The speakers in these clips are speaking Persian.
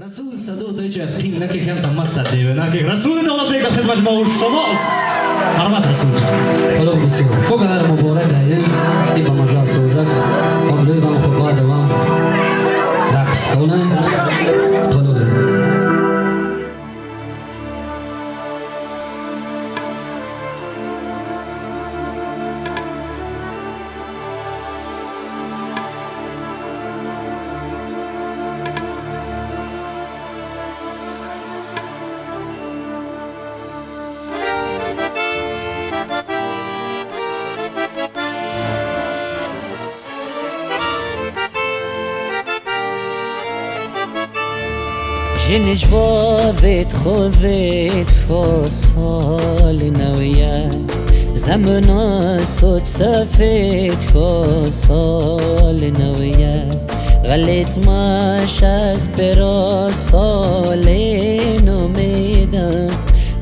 رسول صدو چه قیم نکی کم تماس سدیه نکی رسول دولت بیگ خدمت ما و شماست حرمت رسول جان خدا بسیار فوق در مبارک هایم ای با مزار سوزد قبل و خوبا دوام رقص کنه قلوب جنج وافت خوفت فصال نويا زمنا صوت سفت فصال نويا غليت ماش اسبرا صالين وميدا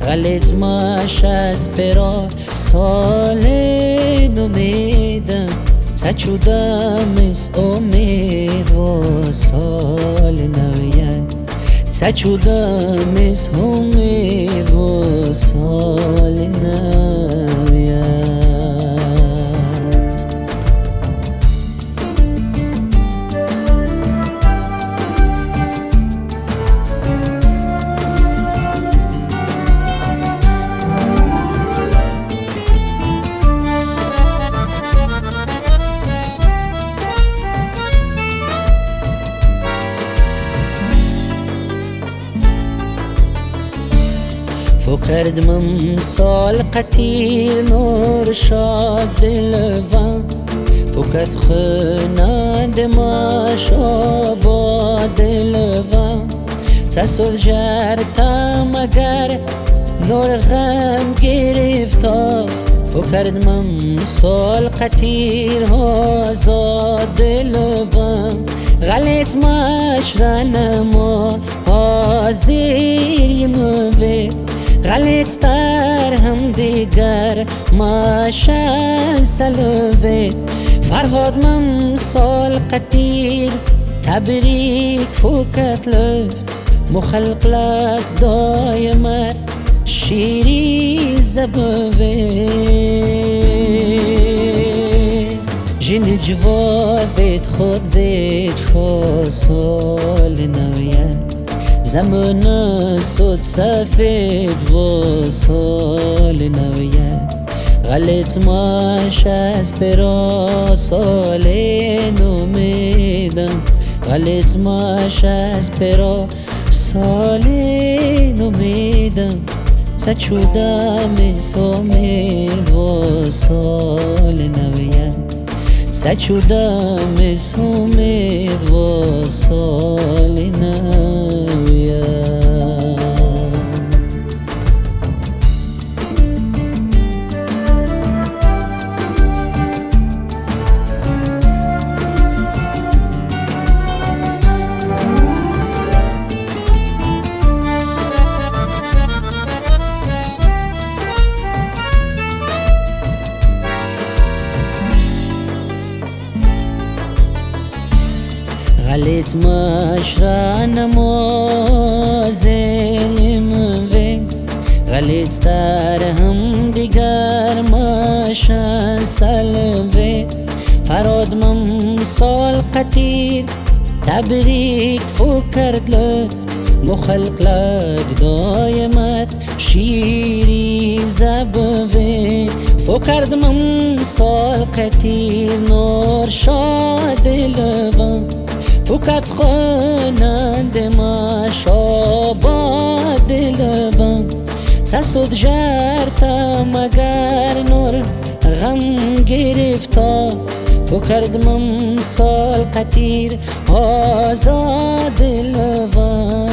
غليت ماش اسبرا صالين وميدا تاچو دامس امید وصال نويا تاچو دامس امید وصال نويا فكرد من صال قتيل نور شاد دلفان فكث خنا دماش آباد دلفان تسود جرتا مگر نور غم گرفتا فكرد من صال قتيل هازاد دلفان غليت ماش رنما هازير يموفي غليت ستار هم دیگر ماشان سلوه فرهاد من سال قتیل تبریک فوکت لف مخلق لك دایمت شیری زبوه جن جوادت خودت خسال نویت زمنا صوت سفید وصال نویت غلط ماش اسپرا سالین امیدم غلط ماش اسپرا سالین امیدم تاچو دامس امید وصال نویت تاچو دامس امید وصال نویت غليت ماشران موزل منفي غليت ستارهم دیگر ماشان سلوي فراد من صال قتيل تبريك فكرت لك مخلق لك دايمت شيري زبوي فكرت من صال قتيل نور شاد لبن فكت خانند ما شاباد لبم تسود جرتا مگر نور غم گرفتا فكرد من سال قتير آزاد لبم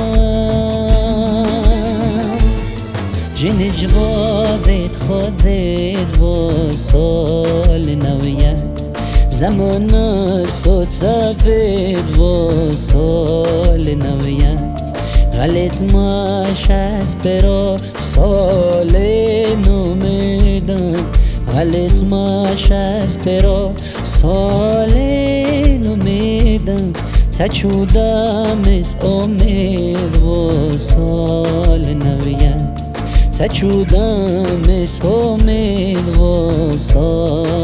جن جوادت خودت وصال نویت زمنا صوت سفید وصال نویت غلط ماش اسپرا سالین امیدم غلط ماش اسپرا سالین امیدم تچودمس امید و سال نویه تچودمس امید و سال